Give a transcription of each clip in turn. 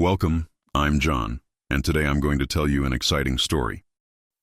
Welcome, I'm John, and today I'm going to tell you an exciting story.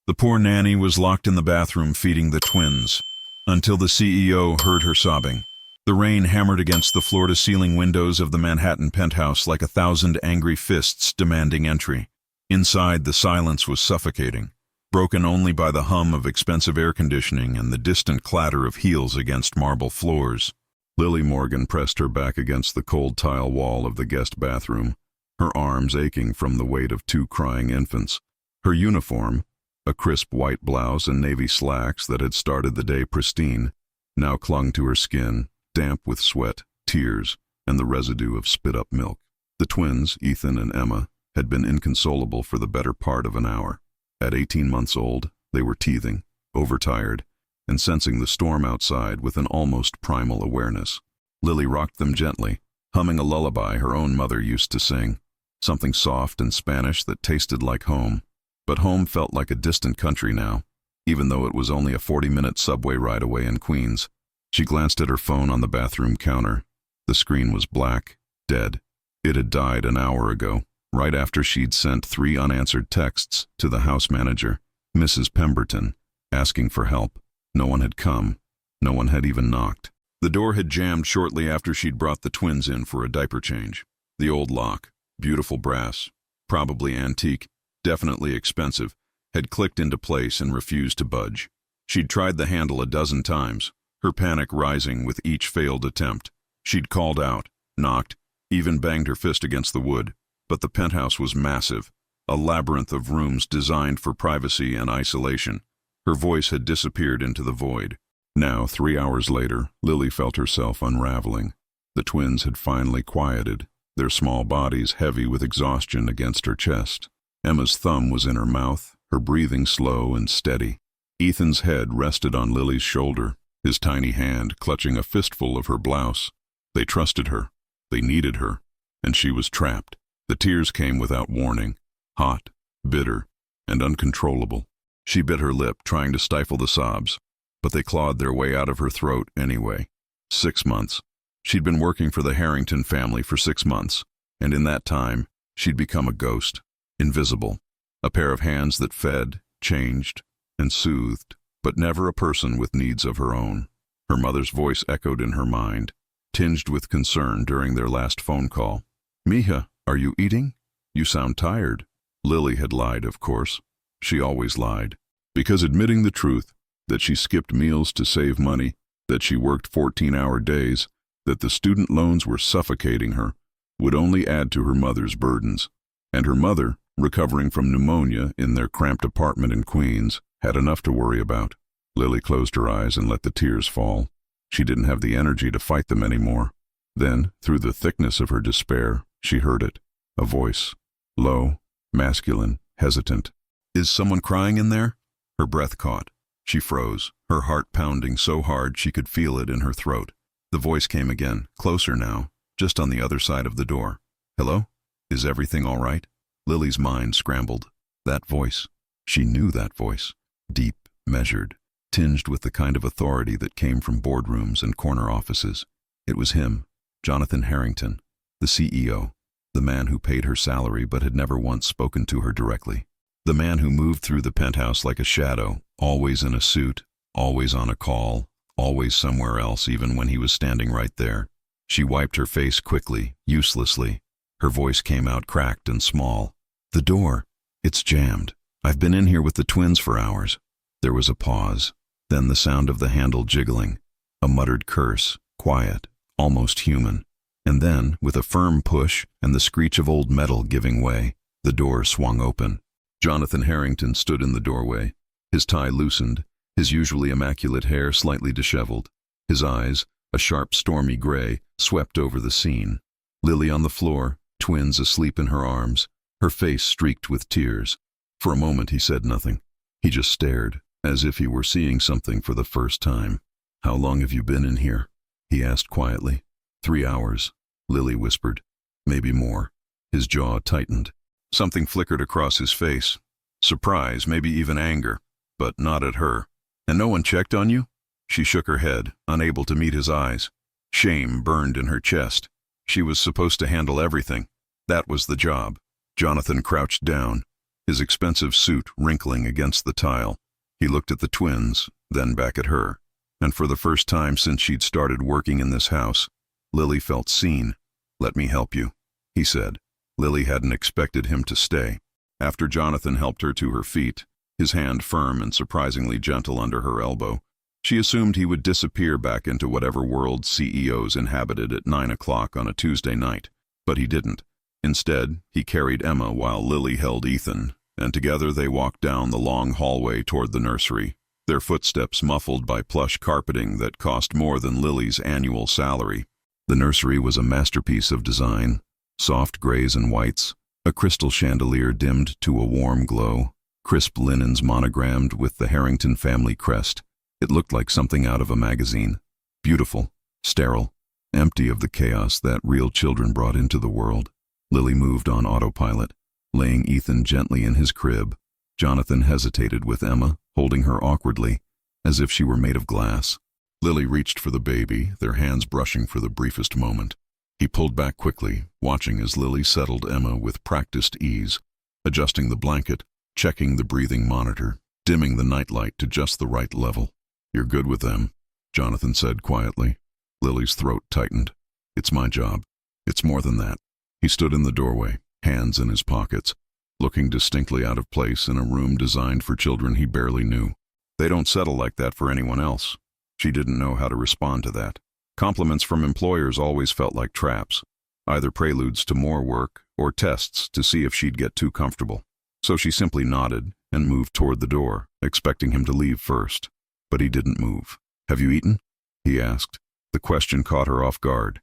The poor Nanny was locked in the bathroom feeding the twins, until the CEO heard her sobbing. The rain hammered against the floor-to-ceiling windows of the Manhattan penthouse like 1,000 angry fists demanding entry. Inside, the silence was suffocating, broken only by the hum of expensive air conditioning and the distant clatter of heels against marble floors. Lily Morgan pressed her back against the cold tile wall of the guest bathroom, her arms aching from the weight of 2 crying infants. Her uniform, a crisp white blouse and navy slacks that had started the day pristine, now clung to her skin, damp with sweat, tears, and the residue of spit-up milk. The twins, Ethan and Emma, had been inconsolable for the better part of an hour. At 18 months old, they were teething, overtired, and sensing the storm outside with an almost primal awareness. Lily rocked them gently, humming a lullaby her own mother used to sing, something soft and Spanish that tasted like home. But home felt like a distant country now, even though it was only a 40-minute subway ride away in Queens. She glanced at her phone on the bathroom counter. The screen was black, dead. It had died an hour ago, right after she'd sent 3 unanswered texts to the house manager, Mrs. Pemberton, asking for help. No one had come. No one had even knocked. The door had jammed shortly after she'd brought the twins in for a diaper change. The old lock, beautiful brass, probably antique, definitely expensive, had clicked into place and refused to budge. She'd tried the handle a dozen times, her panic rising with each failed attempt. She'd called out, knocked, even banged her fist against the wood, but the penthouse was massive, a labyrinth of rooms designed for privacy and isolation. Her voice had disappeared into the void. Now, 3 hours later, Lily felt herself unraveling. The twins had finally quieted, their small bodies heavy with exhaustion against her chest. Emma's thumb was in her mouth, her breathing slow and steady. Ethan's head rested on Lily's shoulder, his tiny hand clutching a fistful of her blouse. They trusted her, they needed her, and she was trapped. The tears came without warning, hot, bitter, and uncontrollable. She bit her lip, trying to stifle the sobs, but they clawed their way out of her throat anyway. 6 months. She'd been working for the Harrington family for 6 months, and in that time, she'd become a ghost, invisible, a pair of hands that fed, changed, and soothed, but never a person with needs of her own. Her mother's voice echoed in her mind, tinged with concern during their last phone call. "Mija, are you eating? You sound tired." Lily had lied, of course. She always lied, because admitting the truth, that she skipped meals to save money, that she worked 14-hour days, that the student loans were suffocating her, would only add to her mother's burdens. And her mother, recovering from pneumonia in their cramped apartment in Queens, had enough to worry about. Lily closed her eyes and let the tears fall. She didn't have the energy to fight them anymore. Then, through the thickness of her despair, she heard it. A voice. Low, masculine, hesitant. "Is someone crying in there?" Her breath caught. She froze, her heart pounding so hard she could feel it in her throat. The voice came again, closer now, just on the other side of the door. "Hello? Is everything all right?" Lily's mind scrambled. That voice. She knew that voice. Deep, measured, tinged with the kind of authority that came from boardrooms and corner offices. It was him, Jonathan Harrington, the CEO, the man who paid her salary but had never once spoken to her directly. The man who moved through the penthouse like a shadow, always in a suit, always on a call, always somewhere else even when he was standing right there. She wiped her face quickly, uselessly. Her voice came out cracked and small. "The door. It's jammed. I've been in here with the twins for hours." There was a pause, then the sound of the handle jiggling, a muttered curse, quiet, almost human. And then, with a firm push and the screech of old metal giving way, the door swung open. Jonathan Harrington stood in the doorway, his tie loosened, his usually immaculate hair slightly disheveled. His eyes, a sharp stormy gray, swept over the scene. Lily on the floor, twins asleep in her arms, her face streaked with tears. For a moment he said nothing. He just stared, as if he were seeing something for the first time. "How long have you been in here?" he asked quietly. 3 hours, Lily whispered. "Maybe more." His jaw tightened. Something flickered across his face. Surprise, maybe even anger, but not at her. "And no one checked on you?" She shook her head, unable to meet his eyes. Shame burned in her chest. She was supposed to handle everything. That was the job. Jonathan crouched down, his expensive suit wrinkling against the tile. He looked at the twins, then back at her. And for the first time since she'd started working in this house, Lily felt seen. "Let me help you," he said. Lily hadn't expected him to stay. After Jonathan helped her to her feet, his hand firm and surprisingly gentle under her elbow, she assumed he would disappear back into whatever world CEOs inhabited at 9 o'clock on a Tuesday night. But he didn't. Instead, he carried Emma while Lily held Ethan, and together they walked down the long hallway toward the nursery, their footsteps muffled by plush carpeting that cost more than Lily's annual salary. The nursery was a masterpiece of design, soft grays and whites, a crystal chandelier dimmed to a warm glow, crisp linens monogrammed with the Harrington family crest. It looked like something out of a magazine. Beautiful, sterile, empty of the chaos that real children brought into the world. Lily moved on autopilot, laying Ethan gently in his crib. Jonathan hesitated with Emma, holding her awkwardly, as if she were made of glass. Lily reached for the baby, their hands brushing for the briefest moment. He pulled back quickly, watching as Lily settled Emma with practiced ease, adjusting the blanket, checking the breathing monitor, dimming the nightlight to just the right level. "You're good with them," Jonathan said quietly. Lily's throat tightened. "It's my job. It's more than that." He stood in the doorway, hands in his pockets, looking distinctly out of place in a room designed for children he barely knew. They don't settle like that for anyone else. She didn't know how to respond to that. Compliments from employers always felt like traps, either preludes to more work or tests to see if she'd get too comfortable. So she simply nodded and moved toward the door, expecting him to leave first. But he didn't move. "Have you eaten?" he asked. The question caught her off guard.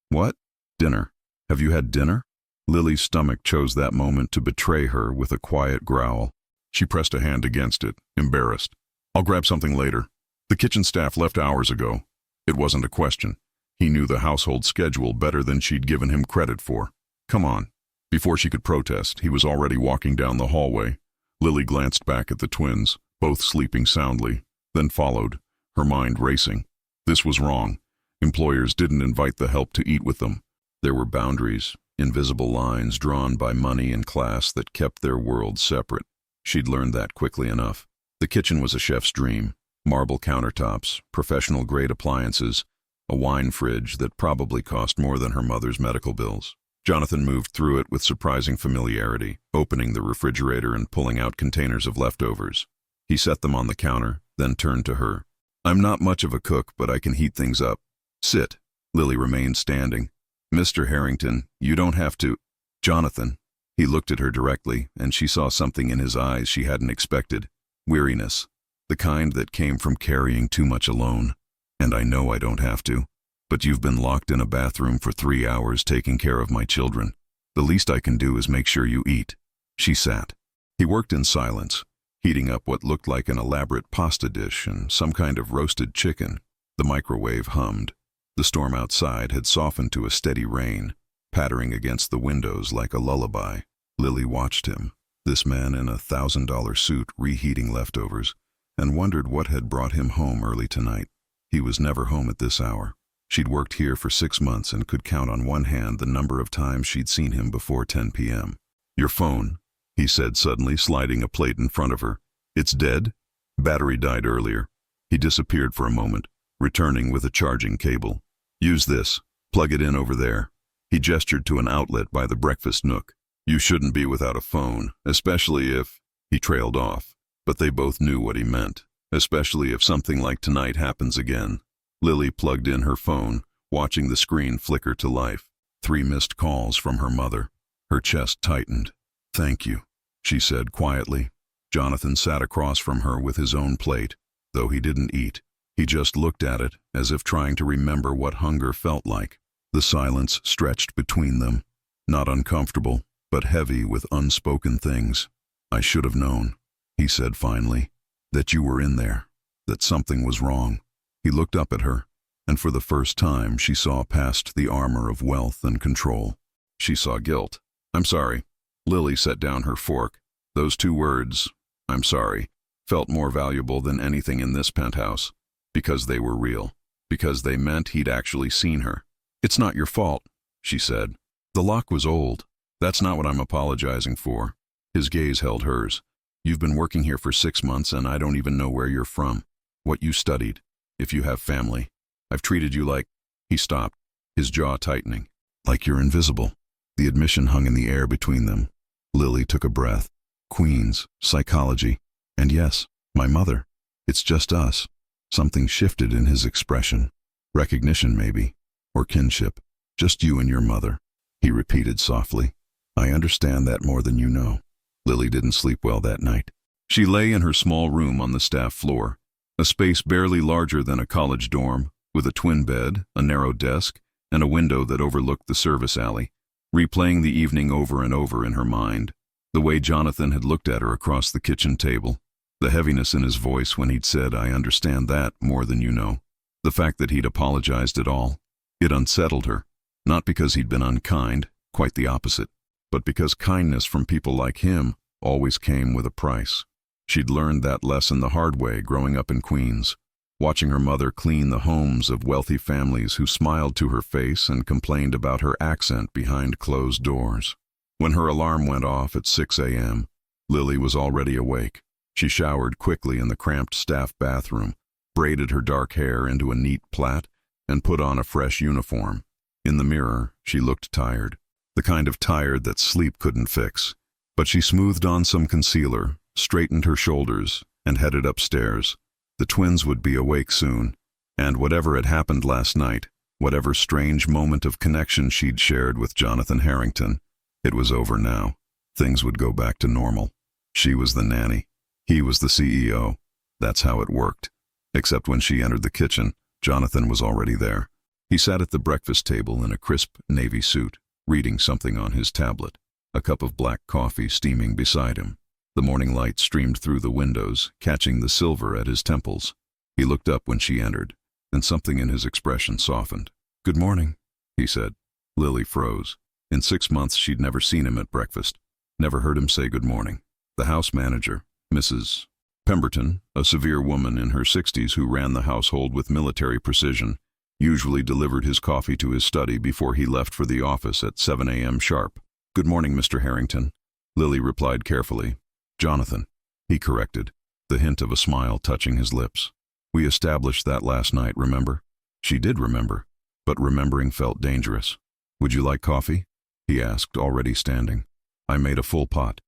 What? Dinner. Have you had dinner?" Lily's stomach chose that moment to betray her with a quiet growl. She pressed a hand against it, embarrassed. "I'll grab something later. The kitchen staff left hours ago." It wasn't a question. He knew the household schedule better than she'd given him credit for. "Come on." Before she could protest, he was already walking down the hallway. Lily glanced back at the twins, both sleeping soundly, then followed, her mind racing. This was wrong. Employers didn't invite the help to eat with them. There were boundaries, invisible lines drawn by money and class that kept their worlds separate. She'd learned that quickly enough. The kitchen was a chef's dream. Marble countertops, professional-grade appliances, a wine fridge that probably cost more than her mother's medical bills. Jonathan moved through it with surprising familiarity, opening the refrigerator and pulling out containers of leftovers. He set them on the counter, then turned to her. "I'm not much of a cook, but I can heat things up." "Sit." Lily remained standing. "Mr. Harrington, you don't have to—" "Jonathan." He looked at her directly, and she saw something in his eyes she hadn't expected. Weariness. The kind that came from carrying too much alone. "And I know I don't have to. But you've been locked in a bathroom for 3 hours taking care of my children. The least I can do is make sure you eat." She sat. He worked in silence, heating up what looked like an elaborate pasta dish and some kind of roasted chicken. The microwave hummed. The storm outside had softened to a steady rain, pattering against the windows like a lullaby. Lily watched him, this man in a $1,000 suit reheating leftovers, and wondered what had brought him home early tonight. He was never home at this hour. She'd worked here for 6 months and could count on one hand the number of times she'd seen him before 10 p.m. "Your phone," he said suddenly, sliding a plate in front of her. "It's dead?" "Battery died earlier." He disappeared for a moment, returning with a charging cable. "Use this. Plug it in over there." He gestured to an outlet by the breakfast nook. "You shouldn't be without a phone, especially if—" He trailed off, but they both knew what he meant. "Especially if something like tonight happens again." Lily plugged in her phone, watching the screen flicker to life. 3 missed calls from her mother. Her chest tightened. "Thank you," she said quietly. Jonathan sat across from her with his own plate, though he didn't eat. He just looked at it, as if trying to remember what hunger felt like. The silence stretched between them, not uncomfortable, but heavy with unspoken things. "I should have known," he said finally, "that you were in there, that something was wrong." He looked up at her, and for the first time she saw past the armor of wealth and control. She saw guilt. "I'm sorry." Lily set down her fork. Those 2 words, "I'm sorry," felt more valuable than anything in this penthouse, because they were real, because they meant he'd actually seen her. "It's not your fault," she said. The lock was old. That's not what I'm apologizing for. His gaze held hers. You've been working here for 6 months and I don't even know where you're from, what you studied, if you have family. I've treated you like... He stopped, his jaw tightening. Like you're invisible. The admission hung in the air between them. Lily took a breath. Queens, psychology, and yes, my mother. It's just us. Something shifted in his expression. Recognition, maybe, or kinship. Just you and your mother, he repeated softly. I understand that more than you know. Lily didn't sleep well that night. She lay in her small room on the staff floor, a space barely larger than a college dorm, with a twin bed, a narrow desk, and a window that overlooked the service alley, replaying the evening over and over in her mind. The way Jonathan had looked at her across the kitchen table, the heaviness in his voice when he'd said, I understand that more than you know. The fact that he'd apologized at all. It unsettled her, not because he'd been unkind, quite the opposite, but because kindness from people like him always came with a price. She'd learned that lesson the hard way growing up in Queens, watching her mother clean the homes of wealthy families who smiled to her face and complained about her accent behind closed doors. When her alarm went off at 6 a.m., Lily was already awake. She showered quickly in the cramped staff bathroom, braided her dark hair into a neat plait, and put on a fresh uniform. In the mirror, she looked tired, the kind of tired that sleep couldn't fix. But she smoothed on some concealer, straightened her shoulders, and headed upstairs. The twins would be awake soon, and whatever had happened last night, whatever strange moment of connection she'd shared with Jonathan Harrington, it was over now. Things would go back to normal. She was the nanny. He was the CEO. That's how it worked. Except when she entered the kitchen, Jonathan was already there. He sat at the breakfast table in a crisp navy suit, reading something on his tablet, a cup of black coffee steaming beside him. The morning light streamed through the windows, catching the silver at his temples. He looked up when she entered, and something in his expression softened. Good morning, he said. Lily froze. In 6 months she'd never seen him at breakfast, never heard him say good morning. The house manager, Mrs. Pemberton, a severe woman in her 60s who ran the household with military precision, usually delivered his coffee to his study before he left for the office at 7 a.m. sharp. Good morning, Mr. Harrington, Lily replied carefully. Jonathan, he corrected, the hint of a smile touching his lips. We established that last night, remember? She did remember, but remembering felt dangerous. Would you like coffee? He asked, already standing. I made a full pot.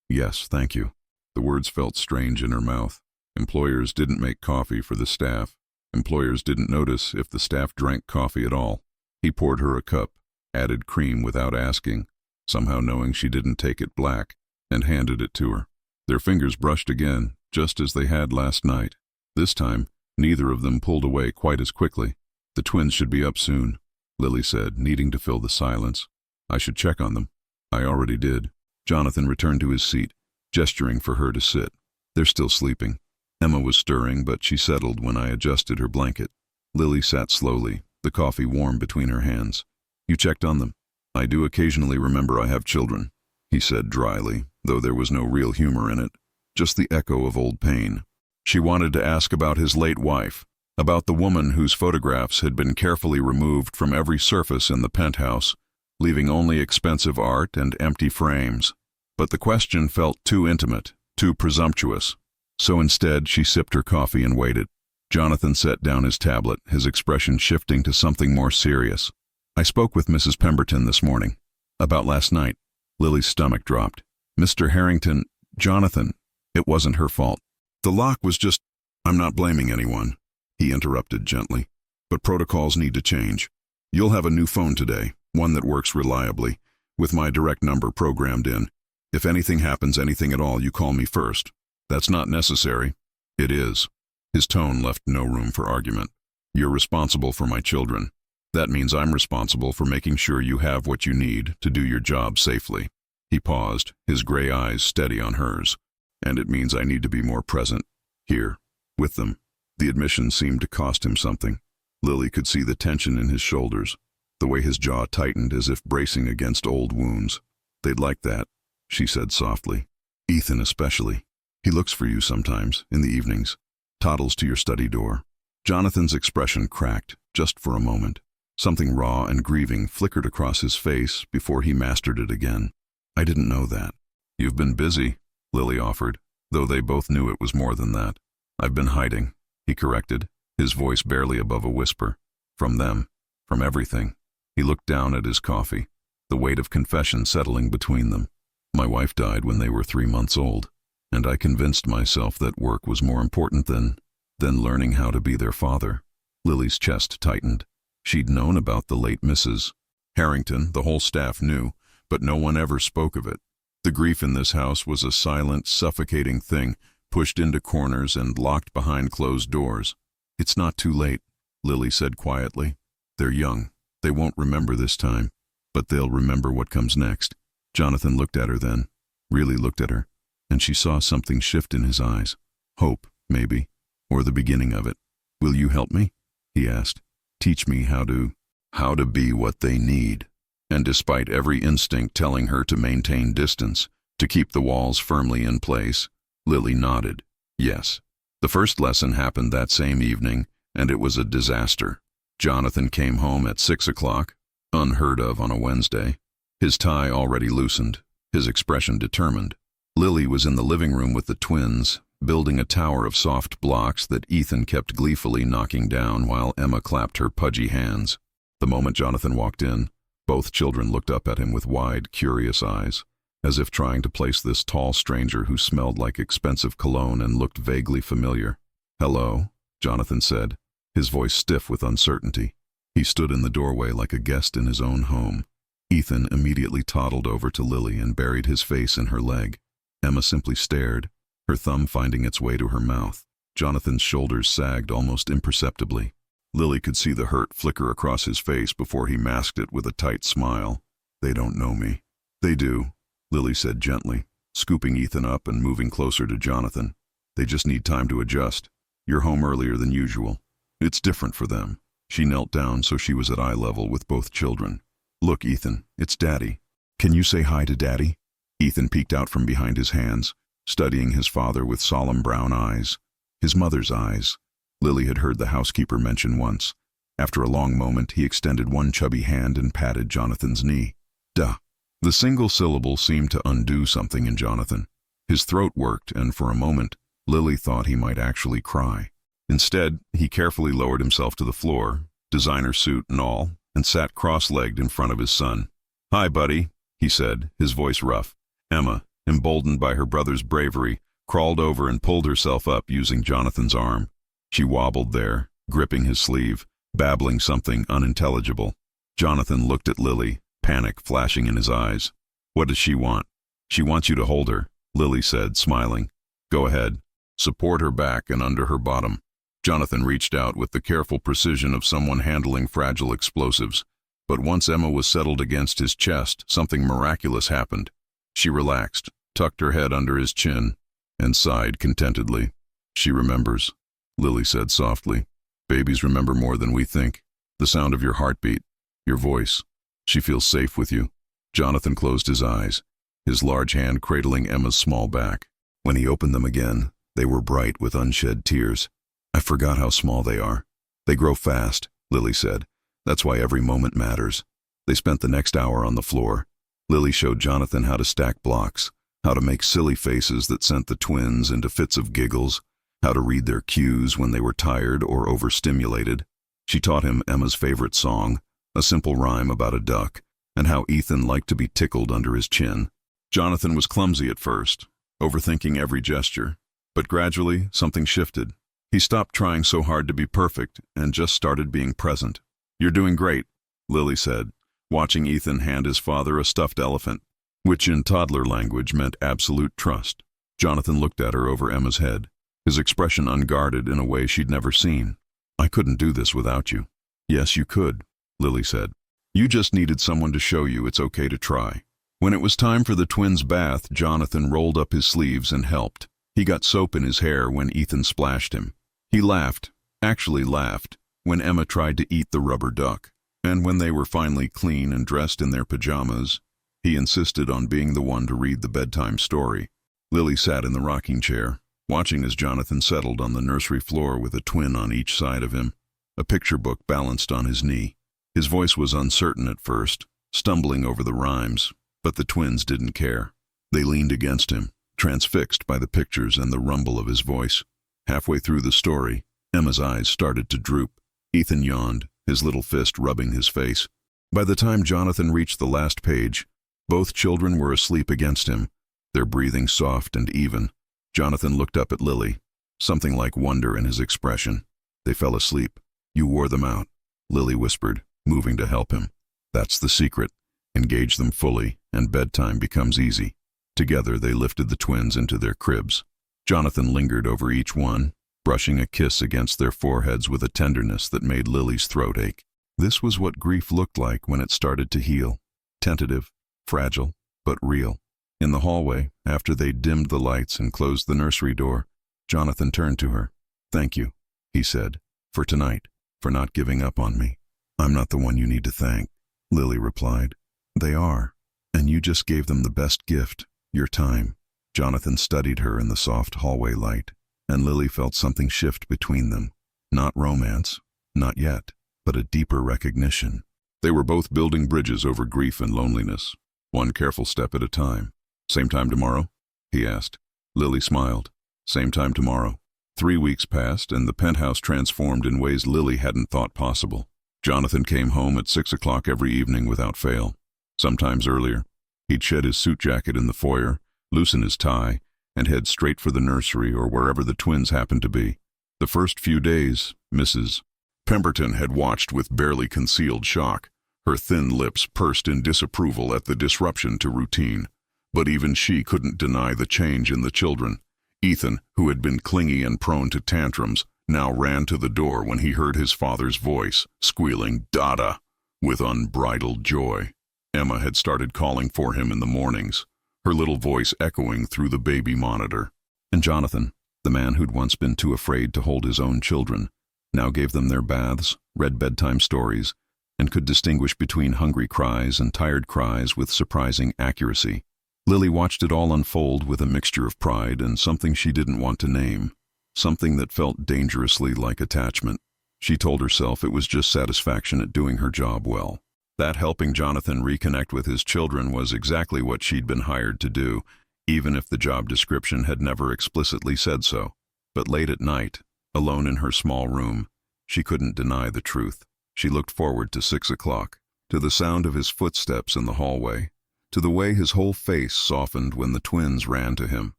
Yes, thank you. The words felt strange in her mouth. Employers didn't make coffee for the staff. Employers didn't notice if the staff drank coffee at all. He poured her a cup, added cream without asking, somehow knowing she didn't take it black, and handed it to her. Their fingers brushed again, just as they had last night. This time, neither of them pulled away quite as quickly. The twins should be up soon, Lily said, needing to fill the silence. I should check on them. I already did. Jonathan returned to his seat, gesturing for her to sit. They're still sleeping. Emma was stirring, but she settled when I adjusted her blanket. Lily sat slowly, the coffee warm between her hands. You checked on them? I do occasionally remember I have children, he said dryly, though there was no real humor in it, just the echo of old pain. She wanted to ask about his late wife, about the woman whose photographs had been carefully removed from every surface in the penthouse, leaving only expensive art and empty frames. But the question felt too intimate, too presumptuous. So instead, she sipped her coffee and waited. Jonathan set down his tablet, his expression shifting to something more serious. I spoke with Mrs. Pemberton this morning. About last night. Lily's stomach dropped. Mr. Harrington, Jonathan, it wasn't her fault. The lock was just... I'm not blaming anyone, he interrupted gently. But protocols need to change. You'll have a new phone today, one that works reliably, with my direct number programmed in. If anything happens, anything at all, you call me first. That's not necessary. It is. His tone left no room for argument. You're responsible for my children. That means I'm responsible for making sure you have what you need to do your job safely. He paused, his gray eyes steady on hers. And it means I need to be more present. Here. With them. The admission seemed to cost him something. Lily could see the tension in his shoulders, the way his jaw tightened as if bracing against old wounds. They'd like that, she said softly. Ethan especially. He looks for you sometimes, in the evenings. Toddles to your study door. Jonathan's expression cracked, just for a moment. Something raw and grieving flickered across his face before he mastered it again. "I didn't know that." "You've been busy," Lily offered, though they both knew it was more than that. "I've been hiding," he corrected, his voice barely above a whisper. "From them. From everything." He looked down at his coffee, the weight of confession settling between them. "My wife died when they were 3 months old, and I convinced myself that work was more important than learning how to be their father." Lily's chest tightened. She'd known about the late Mrs. Harrington, the whole staff knew, but no one ever spoke of it. The grief in this house was a silent, suffocating thing, pushed into corners and locked behind closed doors. "It's not too late," Lily said quietly. "They're young. They won't remember this time, but they'll remember what comes next." Jonathan looked at her then, really looked at her, and she saw something shift in his eyes. Hope, maybe, or the beginning of it. "Will you help me?" he asked. "Teach me how to be what they need." And despite every instinct telling her to maintain distance, to keep the walls firmly in place, Lily nodded. Yes. The first lesson happened that same evening, and it was a disaster. Jonathan came home at 6 o'clock, unheard of on a Wednesday, his tie already loosened, his expression determined. Lily was in the living room with the twins, building a tower of soft blocks that Ethan kept gleefully knocking down while Emma clapped her pudgy hands. The moment Jonathan walked in, both children looked up at him with wide, curious eyes, as if trying to place this tall stranger who smelled like expensive cologne and looked vaguely familiar. "Hello," Jonathan said, his voice stiff with uncertainty. He stood in the doorway like a guest in his own home. Ethan immediately toddled over to Lily and buried his face in her leg. Emma simply stared, her thumb finding its way to her mouth. Jonathan's shoulders sagged almost imperceptibly. Lily could see the hurt flicker across his face before he masked it with a tight smile. "They don't know me." "They do," Lily said gently, scooping Ethan up and moving closer to Jonathan. "They just need time to adjust. You're home earlier than usual. It's different for them." She knelt down so she was at eye level with both children. "Look, Ethan, it's Daddy. Can you say hi to Daddy?" Ethan peeked out from behind his hands, studying his father with solemn brown eyes. His mother's eyes, Lily had heard the housekeeper mention once. After a long moment, he extended one chubby hand and patted Jonathan's knee. "Duh." The single syllable seemed to undo something in Jonathan. His throat worked, and for a moment, Lily thought he might actually cry. Instead, he carefully lowered himself to the floor, designer suit and all, and sat cross-legged in front of his son. "Hi, buddy," he said, his voice rough. Emma, emboldened by her brother's bravery, crawled over and pulled herself up using Jonathan's arm. She wobbled there, gripping his sleeve, babbling something unintelligible. Jonathan looked at Lily, panic flashing in his eyes. "What does she want?" "She wants you to hold her," Lily said, smiling. "Go ahead. Support her back and under her bottom." Jonathan reached out with the careful precision of someone handling fragile explosives. But once Emma was settled against his chest, something miraculous happened. She relaxed, tucked her head under his chin, and sighed contentedly. "She remembers," Lily said softly. "Babies remember more than we think. The sound of your heartbeat, your voice. She feels safe with you." Jonathan closed his eyes, his large hand cradling Emma's small back. When he opened them again, they were bright with unshed tears. "I forgot how small they are. They grow fast," Lily said. "That's why every moment matters." They spent the next hour on the floor. Lily showed Jonathan how to stack blocks, how to make silly faces that sent the twins into fits of giggles, how to read their cues when they were tired or overstimulated. She taught him Emma's favorite song, a simple rhyme about a duck, and how Ethan liked to be tickled under his chin. Jonathan was clumsy at first, overthinking every gesture, but gradually something shifted. He stopped trying so hard to be perfect and just started being present. "You're doing great," Lily said, watching Ethan hand his father a stuffed elephant, which in toddler language meant absolute trust. Jonathan looked at her over Emma's head, his expression unguarded in a way she'd never seen. "I couldn't do this without you." "Yes, you could," Lily said. "You just needed someone to show you it's okay to try." When it was time for the twins' bath, Jonathan rolled up his sleeves and helped. He got soap in his hair when Ethan splashed him. He laughed, actually laughed, when Emma tried to eat the rubber duck. And when they were finally clean and dressed in their pajamas, he insisted on being the one to read the bedtime story. Lily sat in the rocking chair, watching as Jonathan settled on the nursery floor with a twin on each side of him, a picture book balanced on his knee. His voice was uncertain at first, stumbling over the rhymes, but the twins didn't care. They leaned against him, transfixed by the pictures and the rumble of his voice. Halfway through the story, Emma's eyes started to droop. Ethan yawned, his little fist rubbing his face. By the time Jonathan reached the last page, both children were asleep against him, their breathing soft and even. Jonathan looked up at Lily, something like wonder in his expression. They fell asleep. "You wore them out," Lily whispered, moving to help him. "That's the secret. Engage them fully, and bedtime becomes easy." Together they lifted the twins into their cribs. Jonathan lingered over each one, brushing a kiss against their foreheads with a tenderness that made Lily's throat ache. This was what grief looked like when it started to heal. Tentative, fragile, but real. In the hallway, after they dimmed the lights and closed the nursery door, Jonathan turned to her. "Thank you," he said, "for tonight, for not giving up on me." "I'm not the one you need to thank," Lily replied. "They are, and you just gave them the best gift, your time." Jonathan studied her in the soft hallway light, and Lily felt something shift between them. Not romance, not yet, but a deeper recognition. They were both building bridges over grief and loneliness, one careful step at a time. "Same time tomorrow?" he asked. Lily smiled. "Same time tomorrow." 3 weeks passed, and the penthouse transformed in ways Lily hadn't thought possible. Jonathan came home at 6 o'clock every evening without fail. Sometimes earlier. He'd shed his suit jacket in the foyer, loosen his tie, and head straight for the nursery or wherever the twins happened to be. The first few days, Mrs. Pemberton had watched with barely concealed shock, her thin lips pursed in disapproval at the disruption to routine. But even she couldn't deny the change in the children. Ethan, who had been clingy and prone to tantrums, now ran to the door when he heard his father's voice, squealing "Dada" with unbridled joy. Emma had started calling for him in the mornings, her little voice echoing through the baby monitor. And Jonathan, the man who'd once been too afraid to hold his own children, now gave them their baths, read bedtime stories, and could distinguish between hungry cries and tired cries with surprising accuracy. Lily watched it all unfold with a mixture of pride and something she didn't want to name, something that felt dangerously like attachment. She told herself it was just satisfaction at doing her job well. That helping Jonathan reconnect with his children was exactly what she'd been hired to do, even if the job description had never explicitly said so. But late at night, alone in her small room, she couldn't deny the truth. She looked forward to 6 o'clock, to the sound of his footsteps in the hallway, to the way his whole face softened when the twins ran to him,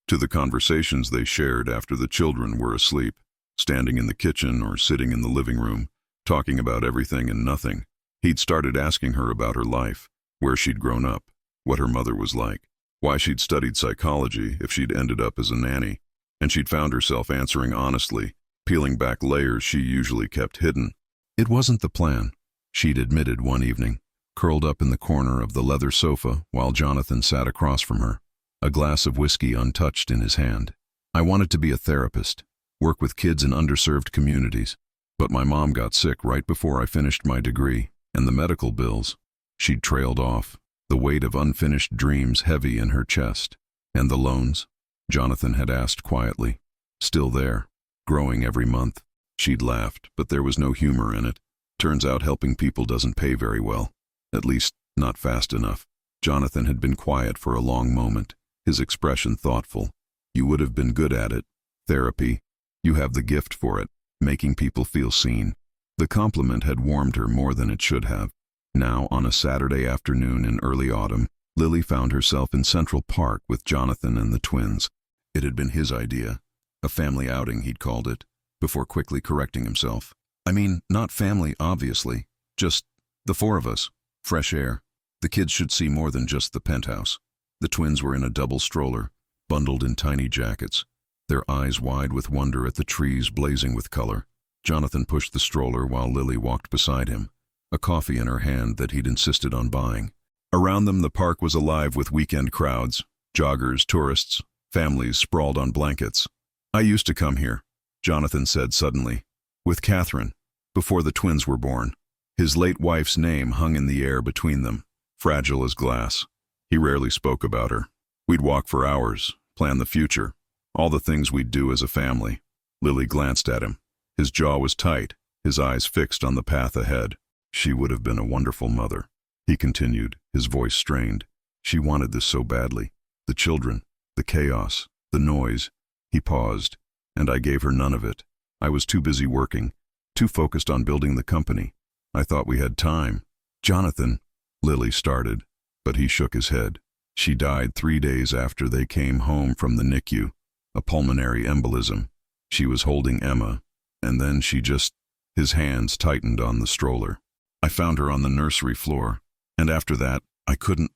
to the conversations they shared after the children were asleep, standing in the kitchen or sitting in the living room, talking about everything and nothing. He'd started asking her about her life, where she'd grown up, what her mother was like, why she'd studied psychology if she'd ended up as a nanny, and she'd found herself answering honestly, peeling back layers she usually kept hidden. It wasn't the plan, she'd admitted one evening, curled up in the corner of the leather sofa while Jonathan sat across from her, a glass of whiskey untouched in his hand. "I wanted to be a therapist, work with kids in underserved communities, but my mom got sick right before I finished my degree, and the medical bills." She'd trailed off, the weight of unfinished dreams heavy in her chest. "And the loans?" Jonathan had asked quietly. "Still there, growing every month." She'd laughed, but there was no humor in it. "Turns out helping people doesn't pay very well. At least, not fast enough." Jonathan had been quiet for a long moment, his expression thoughtful. "You would have been good at it. Therapy. You have the gift for it, making people feel seen." The compliment had warmed her more than it should have. Now, on a Saturday afternoon in early autumn, Lily found herself in Central Park with Jonathan and the twins. It had been his idea. A family outing, he'd called it, before quickly correcting himself. "I mean, not family, obviously. Just the 4 of us. Fresh air. The kids should see more than just the penthouse." The twins were in a double stroller, bundled in tiny jackets, their eyes wide with wonder at the trees blazing with color. Jonathan pushed the stroller while Lily walked beside him, a coffee in her hand that he'd insisted on buying. Around them the park was alive with weekend crowds, joggers, tourists, families sprawled on blankets. "I used to come here," Jonathan said suddenly, "with Catherine, before the twins were born." His late wife's name hung in the air between them, fragile as glass. He rarely spoke about her. "We'd walk for hours, plan the future, all the things we'd do as a family." Lily glanced at him. His jaw was tight, his eyes fixed on the path ahead. She would have been a wonderful mother. He continued, his voice strained. She wanted this so badly. The children, the chaos, the noise. He paused, and I gave her none of it. I was too busy working, too focused on building the company. I thought we had time. Jonathan, Lily started, but he shook his head. She died 3 days after they came home from the NICU, a pulmonary embolism. She was holding Emma, and then his hands tightened on the stroller. I found her on the nursery floor, and after that, I couldn't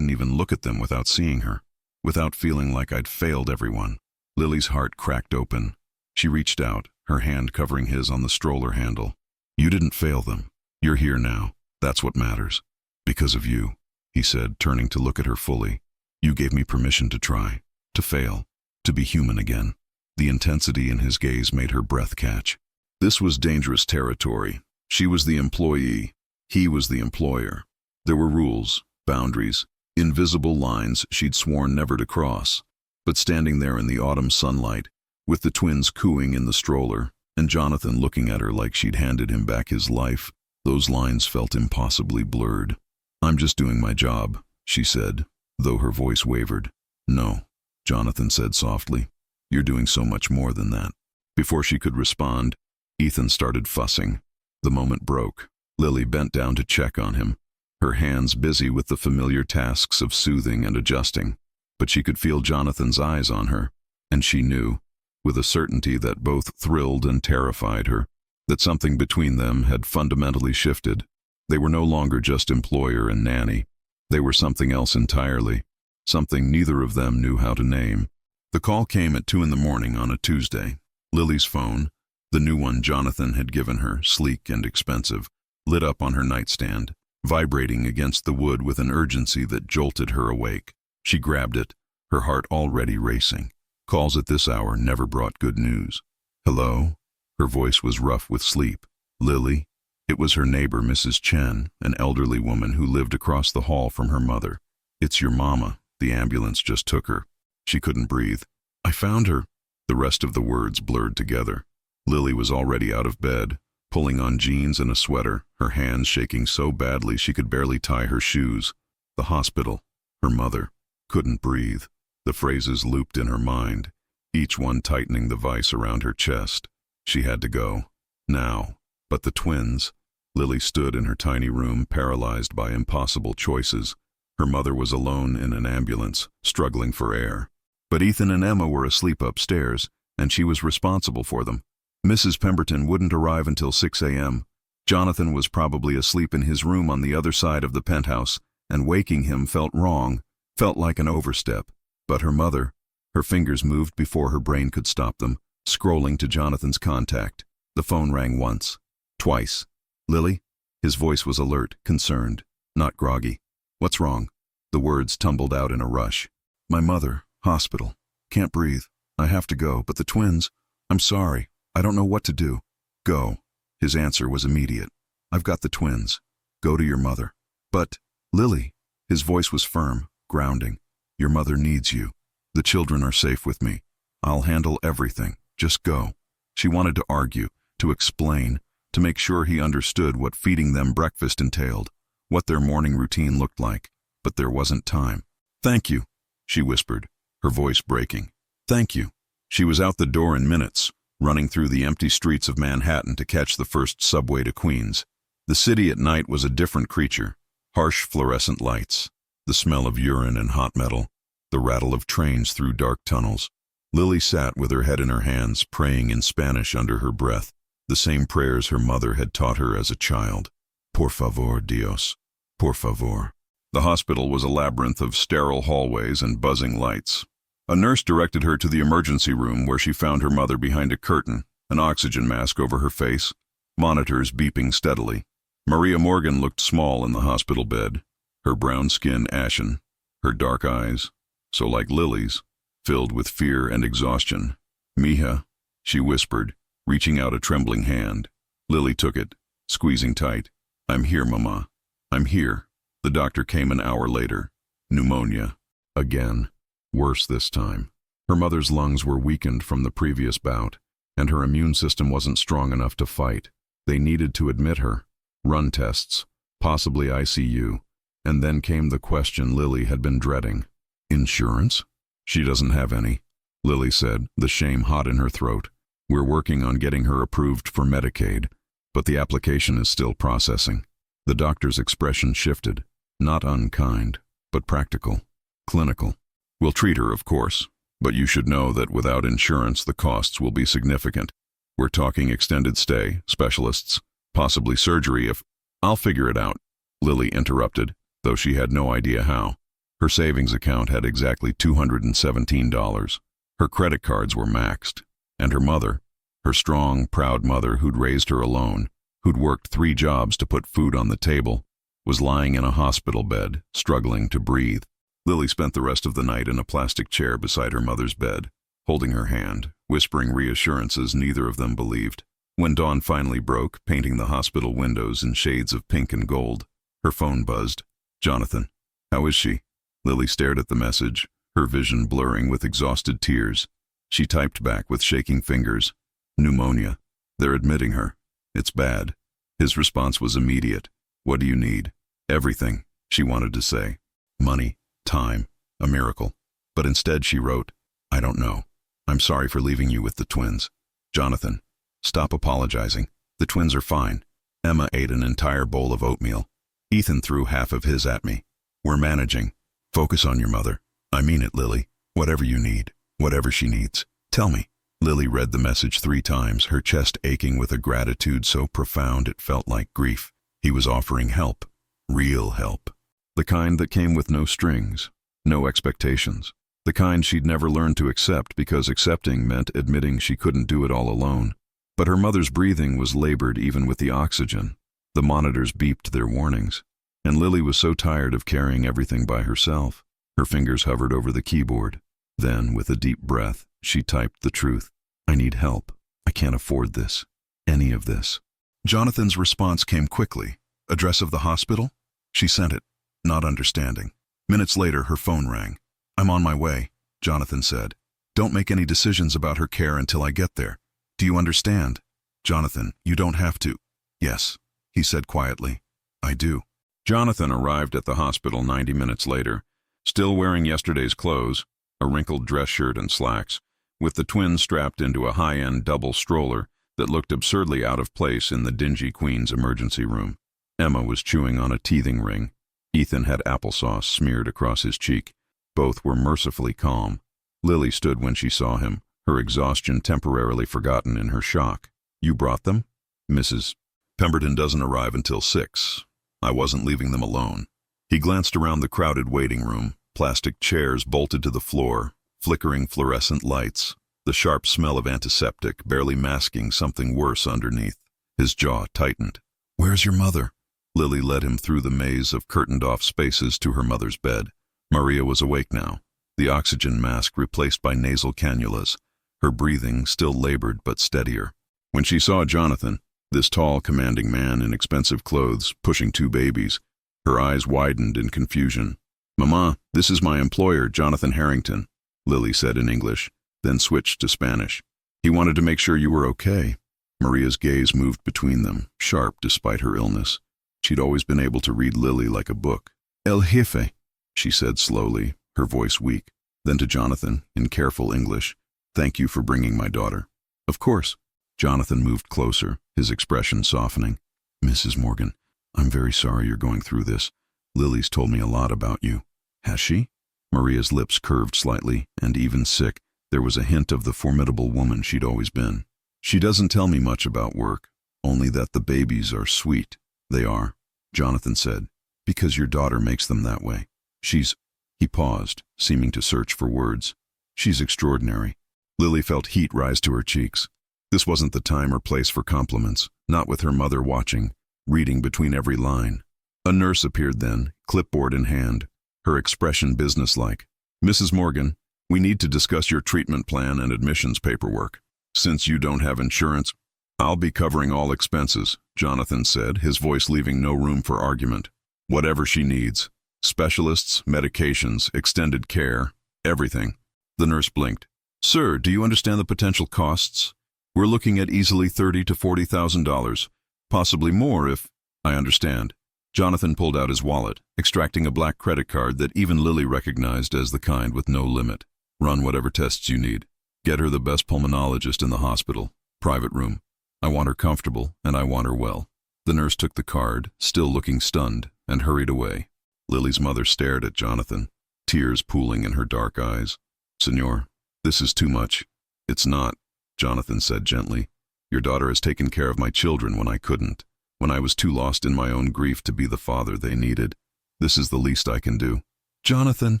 even look at them without seeing her, without feeling like I'd failed everyone. Lily's heart cracked open. She reached out, her hand covering his on the stroller handle. You didn't fail them. You're here now. That's what matters. Because of you, he said, turning to look at her fully. You gave me permission to try, to fail, to be human again. The intensity in his gaze made her breath catch. This was dangerous territory. She was the employee. He was the employer. There were rules, boundaries, invisible lines she'd sworn never to cross. But standing there in the autumn sunlight, with the twins cooing in the stroller, and Jonathan looking at her like she'd handed him back his life, those lines felt impossibly blurred. I'm just doing my job, she said, though her voice wavered. No, Jonathan said softly. You're doing so much more than that. Before she could respond, Ethan started fussing. The moment broke. Lily bent down to check on him, her hands busy with the familiar tasks of soothing and adjusting. But she could feel Jonathan's eyes on her, and she knew, with a certainty that both thrilled and terrified her, that something between them had fundamentally shifted. They were no longer just employer and nanny. They were something else entirely, something neither of them knew how to name. The call came at 2 a.m. on a Tuesday. Lily's phone, the new one Jonathan had given her, sleek and expensive, lit up on her nightstand, vibrating against the wood with an urgency that jolted her awake. She grabbed it, her heart already racing. Calls at this hour never brought good news. Hello? Her voice was rough with sleep. Lily? It was her neighbor, Mrs. Chen, an elderly woman who lived across the hall from her mother. It's your mama. The ambulance just took her. She couldn't breathe. I found her. The rest of the words blurred together. Lily was already out of bed, pulling on jeans and a sweater, her hands shaking so badly she could barely tie her shoes. The hospital. Her mother. Couldn't breathe. The phrases looped in her mind, each one tightening the vice around her chest. She had to go. Now. But the twins. Lily stood in her tiny room, paralyzed by impossible choices. Her mother was alone in an ambulance, struggling for air. But Ethan and Emma were asleep upstairs, and she was responsible for them. Mrs. Pemberton wouldn't arrive until 6 a.m. Jonathan was probably asleep in his room on the other side of the penthouse, and waking him felt wrong, felt like an overstep. But her mother, her fingers moved before her brain could stop them, scrolling to Jonathan's contact. The phone rang once, twice. Lily? His voice was alert, concerned, not groggy. What's wrong? The words tumbled out in a rush. My mother, hospital. Can't breathe. I have to go, but the twins, I'm sorry. I don't know what to do. Go. His answer was immediate. I've got the twins. Go to your mother. But, Lily, his voice was firm, grounding. Your mother needs you. The children are safe with me. I'll handle everything. Just go. She wanted to argue, to explain, to make sure he understood what feeding them breakfast entailed, what their morning routine looked like, but there wasn't time. Thank you, she whispered, her voice breaking. Thank you. She was out the door in minutes, running through the empty streets of Manhattan to catch the first subway to Queens. The city at night was a different creature. Harsh fluorescent lights, the smell of urine and hot metal, the rattle of trains through dark tunnels. Lily sat with her head in her hands, praying in Spanish under her breath, the same prayers her mother had taught her as a child. Por favor, Dios. Por favor. The hospital was a labyrinth of sterile hallways and buzzing lights. A nurse directed her to the emergency room where she found her mother behind a curtain, an oxygen mask over her face, monitors beeping steadily. Maria Morgan looked small in the hospital bed, her brown skin ashen, her dark eyes, so like Lily's, filled with fear and exhaustion. Mija, she whispered, reaching out a trembling hand. Lily took it, squeezing tight. I'm here, Mama. I'm here. The doctor came an hour later. Pneumonia. Again. Worse this time. Her mother's lungs were weakened from the previous bout, and her immune system wasn't strong enough to fight. They needed to admit her. run tests, possibly ICU, and then came the question Lily had been dreading. Insurance? She doesn't have any, Lily said, the shame hot in her throat. We're working on getting her approved for Medicaid, but the application is still processing. The doctor's expression shifted, not unkind, but practical, clinical. We'll treat her, of course, but you should know that without insurance the costs will be significant. We're talking extended stay, specialists, possibly surgery if— I'll figure it out, Lily interrupted, though she had no idea how. Her savings account had exactly $217. Her credit cards were maxed, and her mother, her strong, proud mother who'd raised her alone, who'd worked 3 jobs to put food on the table, was lying in a hospital bed, struggling to breathe. Lily spent the rest of the night in a plastic chair beside her mother's bed, holding her hand, whispering reassurances neither of them believed. When dawn finally broke, painting the hospital windows in shades of pink and gold, her phone buzzed. "Jonathan, how is she?" Lily stared at the message, her vision blurring with exhausted tears. She typed back with shaking fingers. "Pneumonia. They're admitting her. It's bad." His response was immediate. "What do you need?" "Everything," she wanted to say. "Money, time, a miracle." But instead she wrote, "I don't know. I'm sorry for leaving you with the twins. Jonathan, stop apologizing. The twins are fine." Emma ate an entire bowl of oatmeal. Ethan threw half of his at me. "We're managing. Focus on your mother. I mean it, Lily. Whatever you need, whatever she needs, tell me." Lily read the message 3 times, her chest aching with a gratitude so profound it felt like grief. He was offering help. Real help. The kind that came with no strings, no expectations. The kind she'd never learned to accept because accepting meant admitting she couldn't do it all alone. But her mother's breathing was labored even with the oxygen. The monitors beeped their warnings. And Lily was so tired of carrying everything by herself. Her fingers hovered over the keyboard. Then, with a deep breath, she typed the truth. "I need help. I can't afford this. Any of this." Jonathan's response came quickly. "Address of the hospital?" She sent it, not understanding. Minutes later, her phone rang. "I'm on my way," Jonathan said. "Don't make any decisions about her care until I get there. Do you understand?" "Jonathan, you don't have to." "Yes," he said quietly. "I do." Jonathan arrived at the hospital 90 minutes later, still wearing yesterday's clothes, a wrinkled dress shirt and slacks, with the twins strapped into a high-end double stroller that looked absurdly out of place in the dingy Queen's emergency room. Emma was chewing on a teething ring. Ethan had applesauce smeared across his cheek. Both were mercifully calm. Lily stood when she saw him, her exhaustion temporarily forgotten in her shock. "You brought them?" "Mrs. Pemberton doesn't arrive until 6. I wasn't leaving them alone." He glanced around the crowded waiting room, plastic chairs bolted to the floor, flickering fluorescent lights, the sharp smell of antiseptic barely masking something worse underneath. His jaw tightened. "Where's your mother?" Lily led him through the maze of curtained-off spaces to her mother's bed. Maria was awake now, the oxygen mask replaced by nasal cannulas, her breathing still labored but steadier. When she saw Jonathan, this tall, commanding man in expensive clothes, pushing 2 babies, her eyes widened in confusion. "Mama, this is my employer, Jonathan Harrington," Lily said in English, then switched to Spanish. "He wanted to make sure you were okay." Maria's gaze moved between them, sharp despite her illness. She'd always been able to read Lily like a book. "El jefe," she said slowly, her voice weak. Then to Jonathan, in careful English, "Thank you for bringing my daughter." "Of course." Jonathan moved closer, his expression softening. "Mrs. Morgan, I'm very sorry you're going through this. Lily's told me a lot about you." "Has she?" Maria's lips curved slightly, and even sick, there was a hint of the formidable woman she'd always been. "She doesn't tell me much about work, only that the babies are sweet." "They are," Jonathan said, "because your daughter makes them that way. She's—" He paused, seeming to search for words. "She's extraordinary." Lily felt heat rise to her cheeks. This wasn't the time or place for compliments, not with her mother watching, reading between every line. A nurse appeared then, clipboard in hand, her expression businesslike. "Mrs. Morgan, we need to discuss your treatment plan and admissions paperwork. Since you don't have insurance—" "I'll be covering all expenses," Jonathan said, his voice leaving no room for argument. "Whatever she needs. Specialists, medications, extended care, everything." The nurse blinked. "Sir, do you understand the potential costs? We're looking at easily $30,000 to $40,000, possibly more if—" I understand. Jonathan pulled out his wallet, extracting a black credit card that even Lily recognized as the kind with no limit. Run whatever tests you need. Get her the best pulmonologist in the hospital. Private room. I want her comfortable, and I want her well. The nurse took the card, still looking stunned, and hurried away. Lily's mother stared at Jonathan, tears pooling in her dark eyes. Senor, this is too much. It's not, Jonathan said gently. Your daughter has taken care of my children when I couldn't, when I was too lost in my own grief to be the father they needed. This is the least I can do. Jonathan,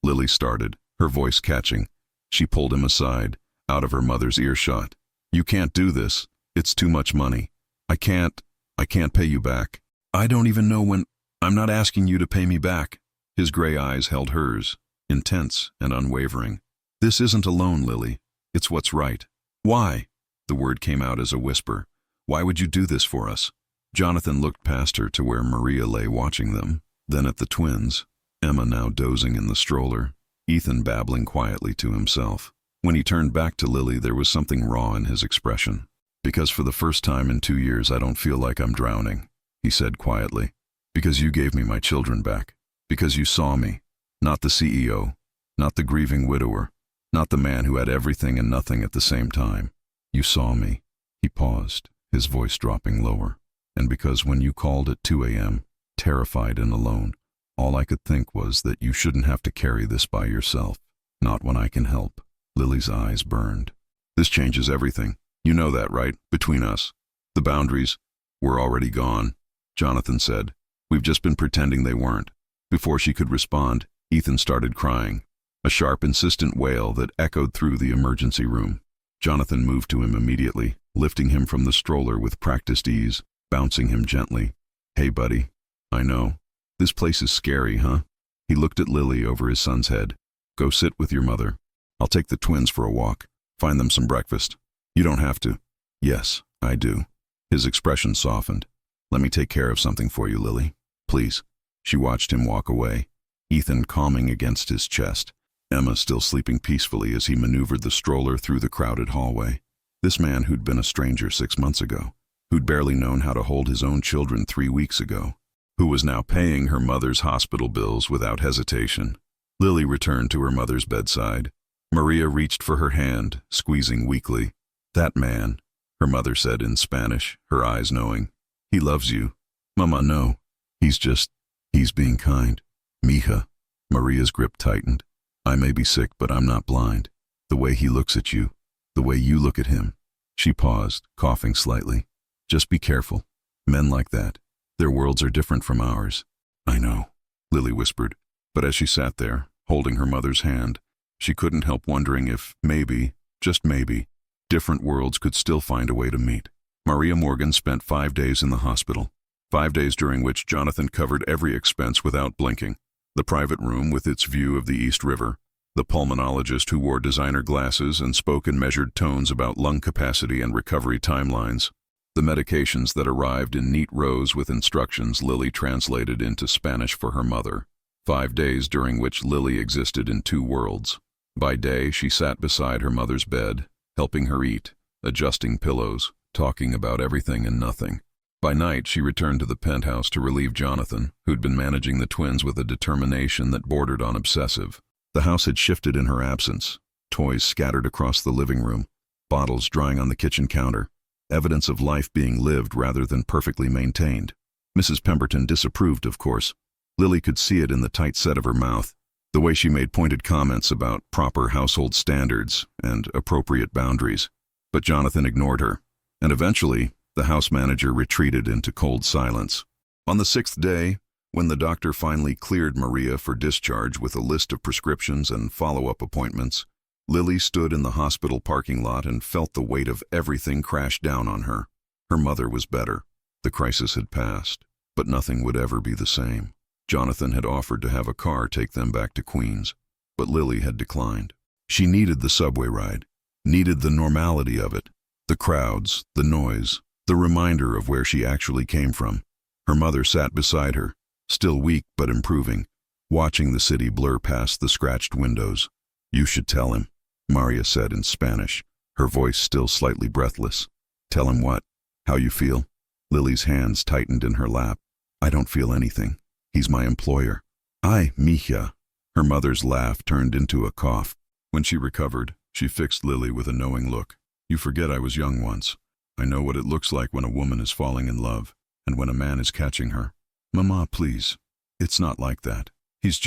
Lily started, her voice catching. She pulled him aside, out of her mother's earshot. You can't do this. It's too much money. I can't pay you back. I don't even know when. I'm not asking you to pay me back. His gray eyes held hers, intense and unwavering. This isn't a loan, Lily. It's what's right. Why? The word came out as a whisper. Why would you do this for us? Jonathan looked past her to where Maria lay watching them, then at the twins, Emma now dozing in the stroller, Ethan babbling quietly to himself. When he turned back to Lily, there was something raw in his expression. Because for the first time in 2 years I don't feel like I'm drowning, he said quietly. Because you gave me my children back. Because you saw me. Not the CEO. Not the grieving widower. Not the man who had everything and nothing at the same time. You saw me. He paused, his voice dropping lower. And because when you called at 2 a.m., terrified and alone, all I could think was that you shouldn't have to carry this by yourself. Not when I can help. Lily's eyes burned. This changes everything. You know that, right? Between us. The boundaries were already gone, Jonathan said. We've just been pretending they weren't. Before she could respond, Ethan started crying, a sharp, insistent wail that echoed through the emergency room. Jonathan moved to him immediately, lifting him from the stroller with practiced ease, bouncing him gently. Hey, buddy. I know. This place is scary, huh? He looked at Lily over his son's head. Go sit with your mother. I'll take the twins for a walk. Find them some breakfast. You don't have to. Yes, I do. His expression softened. Let me take care of something for you, Lily. Please. She watched him walk away, Ethan calming against his chest, Emma still sleeping peacefully as he maneuvered the stroller through the crowded hallway. This man who'd been a stranger 6 months ago, who'd barely known how to hold his own children 3 weeks ago, who was now paying her mother's hospital bills without hesitation. Lily returned to her mother's bedside. Maria reached for her hand, squeezing weakly. That man, her mother said in Spanish, her eyes knowing. He loves you. Mama, no. He's being kind. Mija. Maria's grip tightened. I may be sick, but I'm not blind. The way he looks at you. The way you look at him. She paused, coughing slightly. Just be careful. Men like that. Their worlds are different from ours. I know, Lily whispered. But as she sat there, holding her mother's hand, she couldn't help wondering if maybe, just maybe, different worlds could still find a way to meet. Maria Morgan spent 5 days in the hospital. 5 days during which Jonathan covered every expense without blinking. The private room with its view of the East River. The pulmonologist who wore designer glasses and spoke in measured tones about lung capacity and recovery timelines. The medications that arrived in neat rows with instructions Lily translated into Spanish for her mother. 5 days during which Lily existed in 2 worlds. By day, she sat beside her mother's bed, helping her eat, adjusting pillows, talking about everything and nothing. By night, she returned to the penthouse to relieve Jonathan, who'd been managing the twins with a determination that bordered on obsessive. The house had shifted in her absence. Toys scattered across the living room, bottles drying on the kitchen counter, evidence of life being lived rather than perfectly maintained. Mrs. Pemberton disapproved, of course. Lily could see it in the tight set of her mouth, the way she made pointed comments about proper household standards and appropriate boundaries. But Jonathan ignored her, and eventually, the house manager retreated into cold silence. On the 6th day, when the doctor finally cleared Maria for discharge with a list of prescriptions and follow-up appointments, Lily stood in the hospital parking lot and felt the weight of everything crash down on her. Her mother was better. The crisis had passed, but nothing would ever be the same. Jonathan had offered to have a car take them back to Queens, but Lily had declined. She needed the subway ride, needed the normality of it, the crowds, the noise, the reminder of where she actually came from. Her mother sat beside her, still weak but improving, watching the city blur past the scratched windows. You should tell him, Maria said in Spanish, her voice still slightly breathless. Tell him what? How you feel? Lily's hands tightened in her lap. I don't feel anything. He's my employer. Ay, mija. Her mother's laugh turned into a cough. When she recovered, she fixed Lily with a knowing look. You forget I was young once. I know what it looks like when a woman is falling in love, and when a man is catching her. Mama, please. It's not like that. He's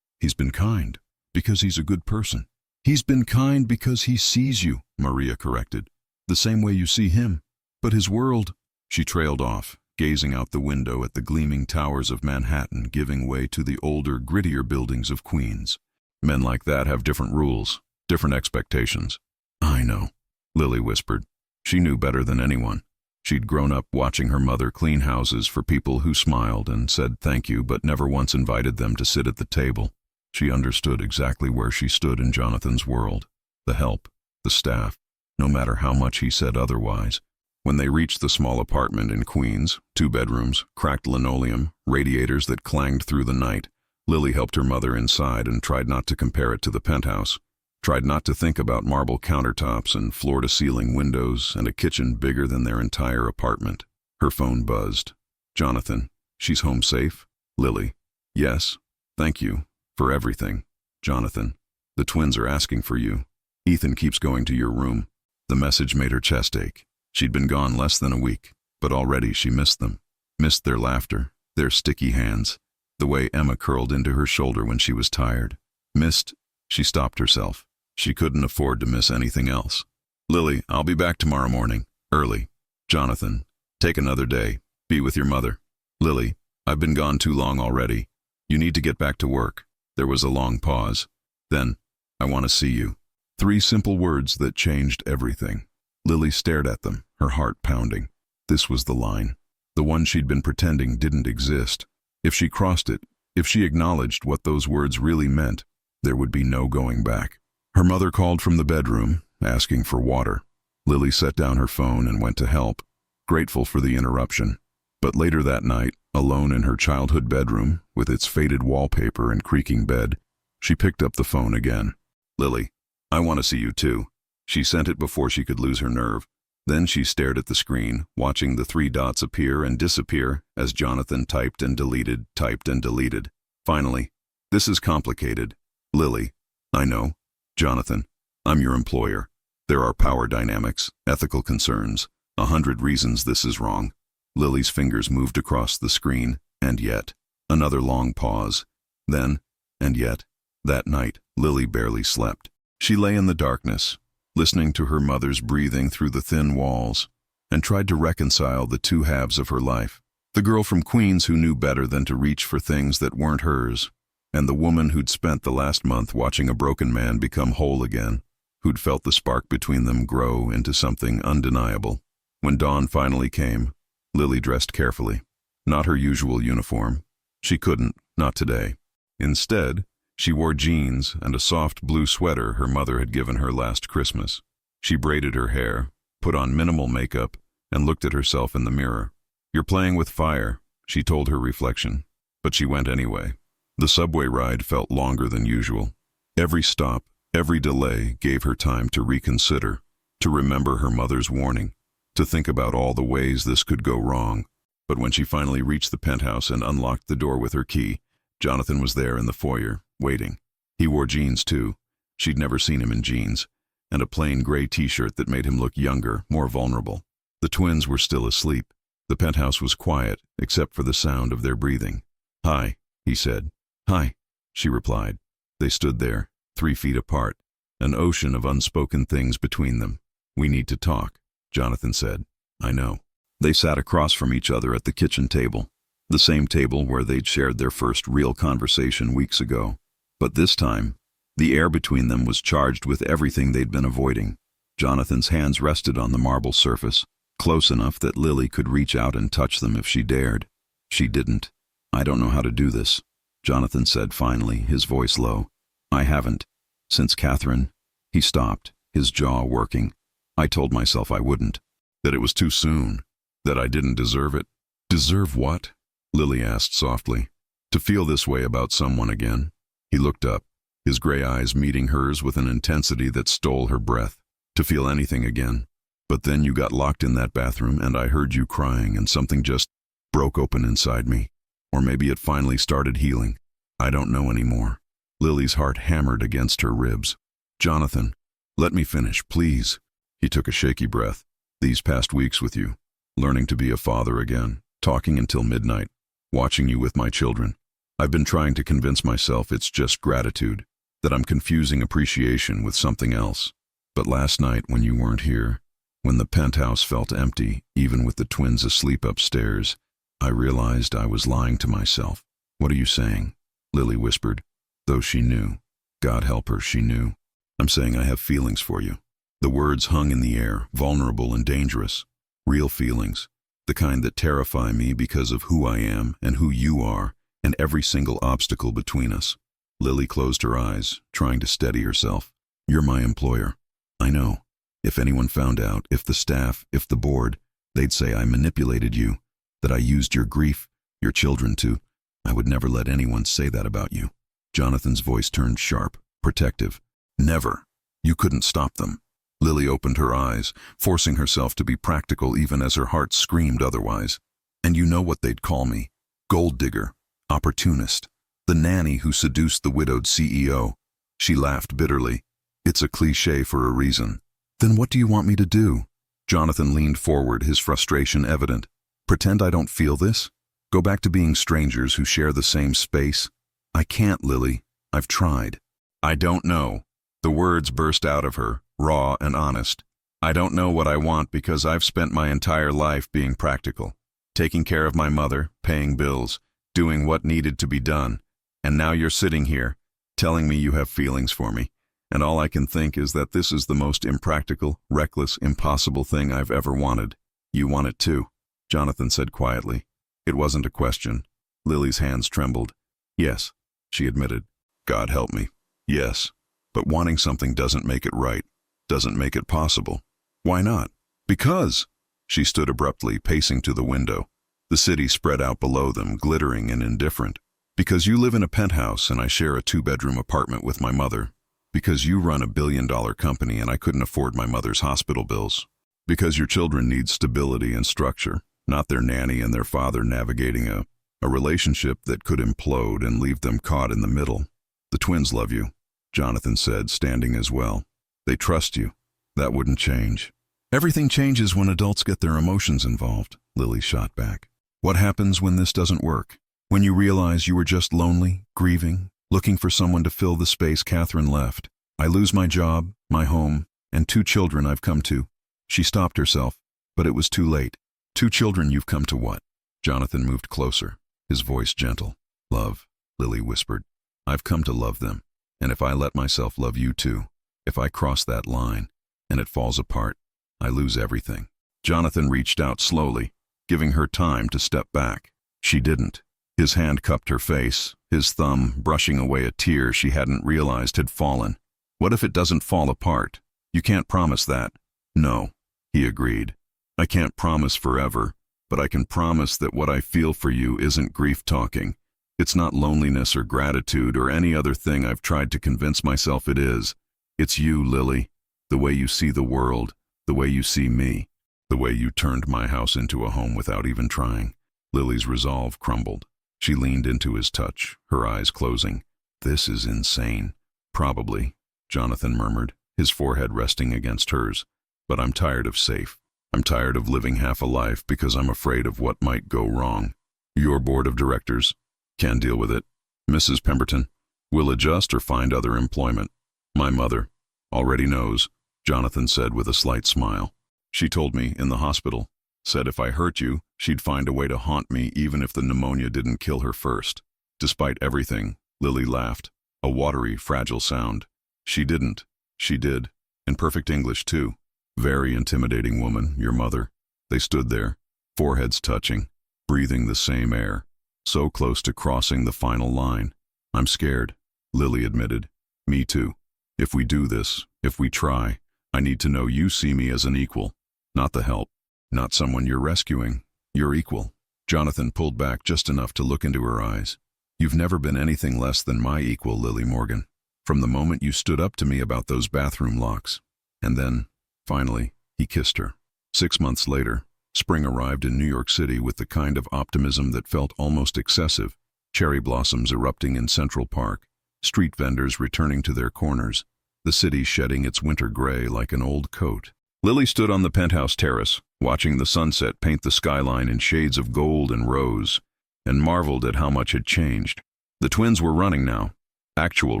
been kind, because he's a good person. He's been kind because he sees you, Maria corrected. The same way you see him. But his world... She trailed off, gazing out the window at the gleaming towers of Manhattan giving way to the older, grittier buildings of Queens. Men like that have different rules, different expectations. I know, Lily whispered. She knew better than anyone. She'd grown up watching her mother clean houses for people who smiled and said thank you but never once invited them to sit at the table. She understood exactly where she stood in Jonathan's world. The help, the staff, no matter how much he said otherwise. When they reached the small apartment in Queens, 2 bedrooms, cracked linoleum, radiators that clanged through the night, Lily helped her mother inside and tried not to compare it to the penthouse. Tried not to think about marble countertops and floor-to-ceiling windows and a kitchen bigger than their entire apartment. Her phone buzzed. Jonathan, she's home safe? Lily, yes, thank you, for everything. Jonathan, the twins are asking for you. Ethan keeps going to your room. The message made her chest ache. She'd been gone less than a week, but already she missed them. Missed their laughter, their sticky hands, the way Emma curled into her shoulder when she was tired. Missed, she stopped herself. She couldn't afford to miss anything else. Lily, I'll be back tomorrow morning, early. Jonathan, take another day. Be with your mother. Lily, I've been gone too long already. You need to get back to work. There was a long pause. Then, I want to see you. 3 simple words that changed everything. Lily stared at them, her heart pounding. This was the line. The one she'd been pretending didn't exist. If she crossed it, if she acknowledged what those words really meant, there would be no going back. Her mother called from the bedroom, asking for water. Lily set down her phone and went to help, grateful for the interruption. But later that night, alone in her childhood bedroom, with its faded wallpaper and creaking bed, she picked up the phone again. Lily, I want to see you too. She sent it before she could lose her nerve. Then she stared at the screen, watching the 3 dots appear and disappear as Jonathan typed and deleted, typed and deleted. Finally, this is complicated. Lily, I know. Jonathan, I'm your employer. There are power dynamics, ethical concerns, 100 reasons this is wrong. Lily's fingers moved across the screen, and yet. Another long pause. Then, and yet. That night, Lily barely slept. She lay in the darkness, listening to her mother's breathing through the thin walls, and tried to reconcile the 2 halves of her life. The girl from Queens who knew better than to reach for things that weren't hers, and the woman who'd spent the last month watching a broken man become whole again, who'd felt the spark between them grow into something undeniable. When dawn finally came, Lily dressed carefully. Not her usual uniform. She couldn't, not today. Instead, she wore jeans and a soft blue sweater her mother had given her last Christmas. She braided her hair, put on minimal makeup, and looked at herself in the mirror. You're playing with fire, she told her reflection, but she went anyway. The subway ride felt longer than usual. Every stop, every delay gave her time to reconsider, to remember her mother's warning, to think about all the ways this could go wrong. But when she finally reached the penthouse and unlocked the door with her key, Jonathan was there in the foyer, waiting. He wore jeans too. She'd never seen him in jeans, and a plain gray t-shirt that made him look younger, more vulnerable. The twins were still asleep. The penthouse was quiet, except for the sound of their breathing. Hi, he said. Hi, she replied. They stood there, 3 feet apart, an ocean of unspoken things between them. We need to talk, Jonathan said. I know. They sat across from each other at the kitchen table, the same table where they'd shared their first real conversation weeks ago. But this time, the air between them was charged with everything they'd been avoiding. Jonathan's hands rested on the marble surface, close enough that Lily could reach out and touch them if she dared. She didn't. I don't know how to do this, Jonathan said finally, his voice low. I haven't. Since Catherine. He stopped, his jaw working. I told myself I wouldn't. That it was too soon. That I didn't deserve it. Deserve what? Lily asked softly. To feel this way about someone again. He looked up, his gray eyes meeting hers with an intensity that stole her breath. To feel anything again. But then you got locked in that bathroom and I heard you crying and something just broke open inside me. Or maybe it finally started healing. I don't know anymore. Lily's heart hammered against her ribs. Jonathan, let me finish, please. He took a shaky breath. These past weeks with you, learning to be a father again, talking until midnight, watching you with my children. I've been trying to convince myself it's just gratitude, that I'm confusing appreciation with something else. But last night when you weren't here, when the penthouse felt empty, even with the twins asleep upstairs, I realized I was lying to myself. What are you saying? Lily whispered, though she knew. God help her, she knew. I'm saying I have feelings for you. The words hung in the air, vulnerable and dangerous. Real feelings, the kind that terrify me because of who I am and who you are, and every single obstacle between us. Lily closed her eyes, trying to steady herself. You're my employer. I know. If anyone found out, if the staff, if the board, they'd say I manipulated you, that I used your grief, your children to. I would never let anyone say that about you. Jonathan's voice turned sharp, protective. Never. You couldn't stop them. Lily opened her eyes, forcing herself to be practical even as her heart screamed otherwise. And you know what they'd call me? Gold digger, opportunist, the nanny who seduced the widowed CEO. She laughed bitterly. It's a cliché for a reason. Then what do you want me to do? Jonathan leaned forward, his frustration evident. Pretend I don't feel this? Go back to being strangers who share the same space? I can't, Lily. I've tried. I don't know. The words burst out of her, raw and honest. I don't know what I want because I've spent my entire life being practical, taking care of my mother, paying bills, doing what needed to be done. And now you're sitting here, telling me you have feelings for me. And all I can think is that this is the most impractical, reckless, impossible thing I've ever wanted. You want it too, Jonathan said quietly. It wasn't a question. Lily's hands trembled. Yes, she admitted. God help me. Yes. But wanting something doesn't make it right, doesn't make it possible. Why not? Because. She stood abruptly, pacing to the window. The city spread out below them, glittering and indifferent. Because you live in a penthouse and I share a 2-bedroom apartment with my mother. Because you run a billion-dollar company and I couldn't afford my mother's hospital bills. Because your children need stability and structure, not their nanny and their father navigating a relationship that could implode and leave them caught in the middle. The twins love you, Jonathan said, standing as well. They trust you. That wouldn't change. Everything changes when adults get their emotions involved, Lily shot back. What happens when this doesn't work? When you realize you were just lonely, grieving, looking for someone to fill the space Catherine left. I lose my job, my home, and 2 children I've come to. She stopped herself, but it was too late. 2 children you've come to what? Jonathan moved closer, his voice gentle. Love, Lily whispered. I've come to love them. And if I let myself love you too, if I cross that line, and it falls apart, I lose everything. Jonathan reached out slowly, giving her time to step back. She didn't. His hand cupped her face, his thumb brushing away a tear she hadn't realized had fallen. What if it doesn't fall apart? You can't promise that. No, he agreed. I can't promise forever, but I can promise that what I feel for you isn't grief talking. It's not loneliness or gratitude or any other thing I've tried to convince myself it is. It's you, Lily, the way you see the world, the way you see me, the way you turned my house into a home without even trying. Lily's resolve crumbled. She leaned into his touch, her eyes closing. This is insane. Probably, Jonathan murmured, his forehead resting against hers. But I'm tired of safe. I'm tired of living half a life because I'm afraid of what might go wrong. Your board of directors can deal with it. Mrs. Pemberton will adjust or find other employment. My mother already knows, Jonathan said with a slight smile. She told me in the hospital, said if I hurt you, she'd find a way to haunt me even if the pneumonia didn't kill her first. Despite everything, Lily laughed, a watery, fragile sound. She didn't. She did. In perfect English, too. Very intimidating woman, your mother. They stood there, foreheads touching, breathing the same air, so close to crossing the final line. I'm scared, Lily admitted. Me too. If we do this, if we try, I need to know you see me as an equal, not the help, not someone you're rescuing. You're equal. Jonathan pulled back just enough to look into her eyes. You've never been anything less than my equal, Lily Morgan. From the moment you stood up to me about those bathroom locks. And then, finally, he kissed her. 6 months later, spring arrived in New York City with the kind of optimism that felt almost excessive. Cherry blossoms erupting in Central Park, street vendors returning to their corners, the city shedding its winter gray like an old coat. Lily stood on the penthouse terrace, watching the sunset paint the skyline in shades of gold and rose, and marveled at how much had changed. The twins were running now, actual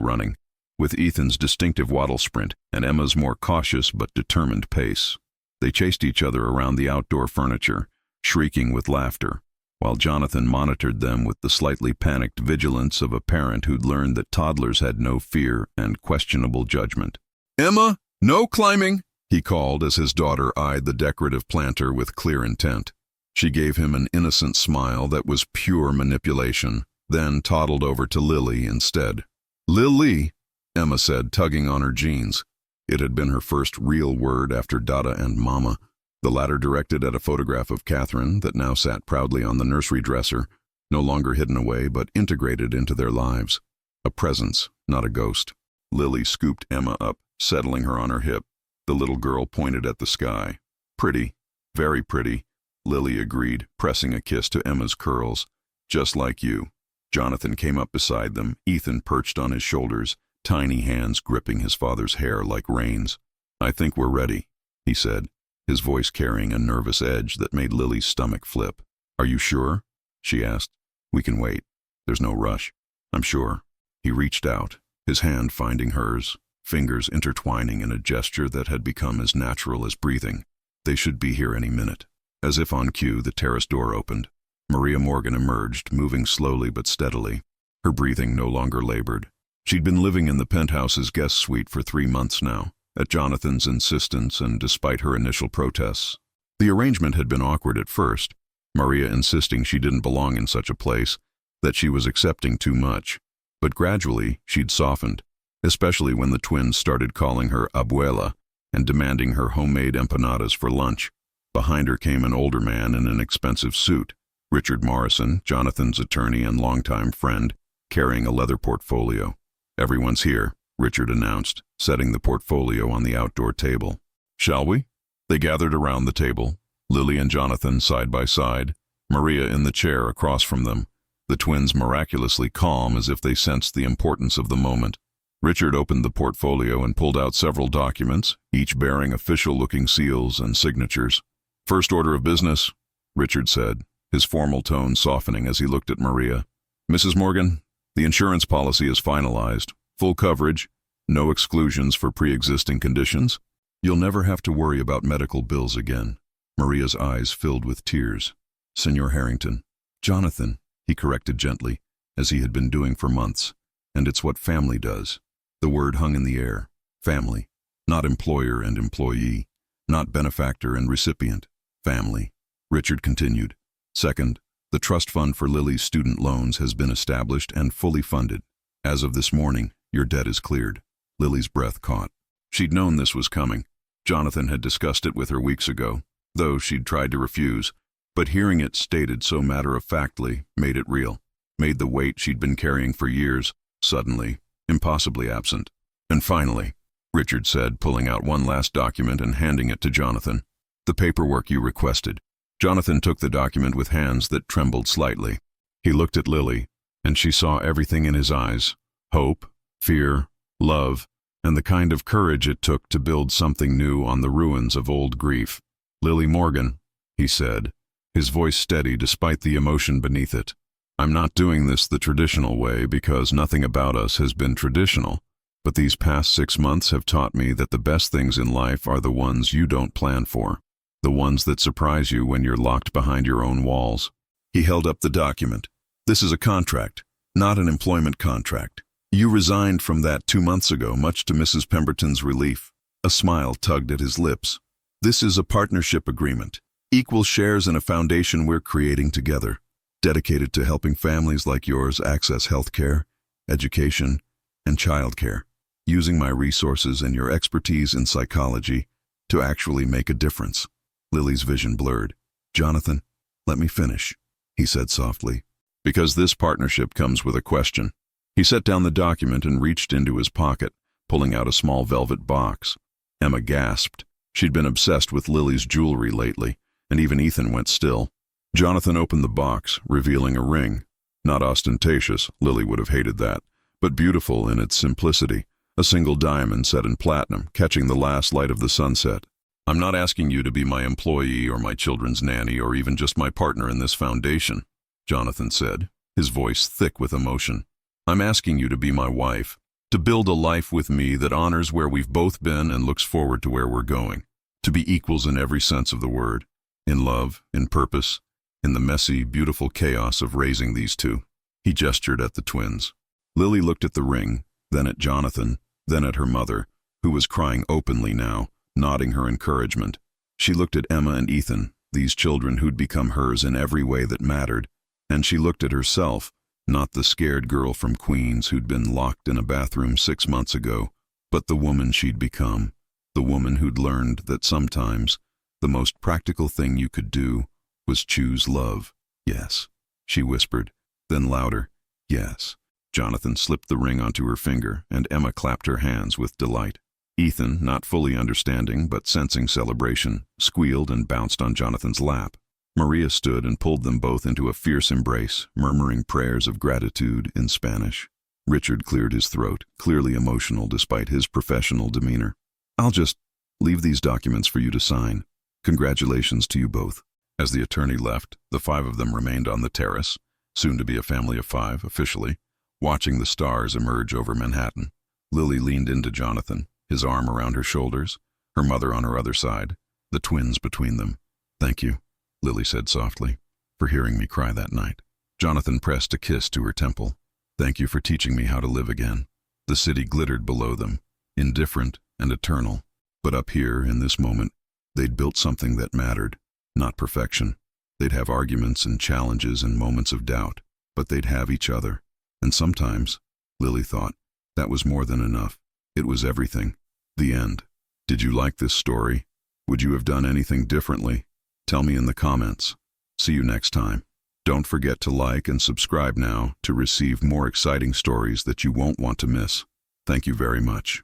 running, with Ethan's distinctive waddle sprint and Emma's more cautious but determined pace. They chased each other around the outdoor furniture, shrieking with laughter, while Jonathan monitored them with the slightly panicked vigilance of a parent who'd learned that toddlers had no fear and questionable judgment. "Emma, no climbing!" he called as his daughter eyed the decorative planter with clear intent. She gave him an innocent smile that was pure manipulation, then toddled over to Lily instead. "Lily," Emma said, tugging on her jeans. It had been her first real word after Dada and Mama, the latter directed at a photograph of Catherine that now sat proudly on the nursery dresser, no longer hidden away but integrated into their lives. A presence, not a ghost. Lily scooped Emma up, settling her on her hip. The little girl pointed at the sky. "Pretty, very pretty," Lily agreed, pressing a kiss to Emma's curls. "Just like you." Jonathan came up beside them, Ethan perched on his shoulders, tiny hands gripping his father's hair like reins. "I think we're ready," he said, his voice carrying a nervous edge that made Lily's stomach flip. "Are you sure?" she asked. "We can wait. There's no rush." "I'm sure." He reached out, his hand finding hers, fingers intertwining in a gesture that had become as natural as breathing. They should be here any minute. As if on cue, the terrace door opened. Maria Morgan emerged, moving slowly but steadily. Her breathing no longer labored. She'd been living in the penthouse's guest suite for 3 months now, at Jonathan's insistence and despite her initial protests. The arrangement had been awkward at first, Maria insisting she didn't belong in such a place, that she was accepting too much. But gradually, she'd softened, especially when the twins started calling her abuela and demanding her homemade empanadas for lunch. Behind her came an older man in an expensive suit, Richard Morrison, Jonathan's attorney and longtime friend, carrying a leather portfolio. "Everyone's here," Richard announced, setting the portfolio on the outdoor table. "Shall we?" They gathered around the table, Lily and Jonathan side by side, Maria in the chair across from them, the twins miraculously calm as if they sensed the importance of the moment. Richard opened the portfolio and pulled out several documents, each bearing official-looking seals and signatures. "First order of business," Richard said, his formal tone softening as he looked at Maria. "Mrs. Morgan, the insurance policy is finalized. Full coverage, no exclusions for pre-existing conditions. You'll never have to worry about medical bills again." Maria's eyes filled with tears. "Senor Harrington." "Jonathan," he corrected gently, as he had been doing for months. "And it's what family does." The word hung in the air. Family. Not employer and employee. Not benefactor and recipient. Family. Richard continued. "Second, the trust fund for Lily's student loans has been established and fully funded. As of this morning, your debt is cleared." Lily's breath caught. She'd known this was coming. Jonathan had discussed it with her weeks ago, though she'd tried to refuse, but hearing it stated so matter-of-factly made it real, made the weight she'd been carrying for years, suddenly, impossibly absent. "And finally," Richard said, pulling out one last document and handing it to Jonathan, "the paperwork you requested." Jonathan took the document with hands that trembled slightly. He looked at Lily, and she saw everything in his eyes: hope, fear, love, and the kind of courage it took to build something new on the ruins of old grief. "Lily Morgan," he said, his voice steady despite the emotion beneath it. "I'm not doing this the traditional way because nothing about us has been traditional, but these past 6 months have taught me that the best things in life are the ones you don't plan for, the ones that surprise you when you're locked behind your own walls." He held up the document. "This is a contract, not an employment contract. You resigned from that 2 months ago, much to Mrs. Pemberton's relief." A smile tugged at his lips. "This is a partnership agreement, equal shares in a foundation we're creating together, dedicated to helping families like yours access health care, education, and childcare, using my resources and your expertise in psychology to actually make a difference." Lily's vision blurred. "Jonathan, let me finish," he said softly, "because this partnership comes with a question." He set down the document and reached into his pocket, pulling out a small velvet box. Emma gasped. She'd been obsessed with Lily's jewelry lately, and even Ethan went still. Jonathan opened the box, revealing a ring. Not ostentatious, Lily would have hated that, but beautiful in its simplicity. A single diamond set in platinum, catching the last light of the sunset. "I'm not asking you to be my employee or my children's nanny or even just my partner in this foundation," Jonathan said, his voice thick with emotion. "I'm asking you to be my wife, to build a life with me that honors where we've both been and looks forward to where we're going. To be equals in every sense of the word, in love, in purpose, in the messy, beautiful chaos of raising these two." He gestured at the twins. Lily looked at the ring, then at Jonathan, then at her mother, who was crying openly now, nodding her encouragement. She looked at Emma and Ethan, these children who'd become hers in every way that mattered, and she looked at herself, not the scared girl from Queens who'd been locked in a bathroom 6 months ago, but the woman she'd become, the woman who'd learned that sometimes the most practical thing you could do was choose love. "Yes," she whispered, then louder, "Yes." Jonathan slipped the ring onto her finger, and Emma clapped her hands with delight. Ethan, not fully understanding but sensing celebration, squealed and bounced on Jonathan's lap. Maria stood and pulled them both into a fierce embrace, murmuring prayers of gratitude in Spanish. Richard cleared his throat, clearly emotional despite his professional demeanor. "I'll just leave these documents for you to sign. Congratulations to you both." As the attorney left, the 5 of them remained on the terrace, soon to be a family of 5, officially, watching the stars emerge over Manhattan. Lily leaned into Jonathan, his arm around her shoulders, her mother on her other side, the twins between them. "Thank you," Lily said softly, "for hearing me cry that night." Jonathan pressed a kiss to her temple. "Thank you for teaching me how to live again." The city glittered below them, indifferent and eternal. But up here, in this moment, they'd built something that mattered. Not perfection. They'd have arguments and challenges and moments of doubt, but they'd have each other. And sometimes, Lily thought, that was more than enough. It was everything. The end. Did you like this story? Would you have done anything differently? Tell me in the comments. See you next time. Don't forget to like and subscribe now to receive more exciting stories that you won't want to miss. Thank you very much.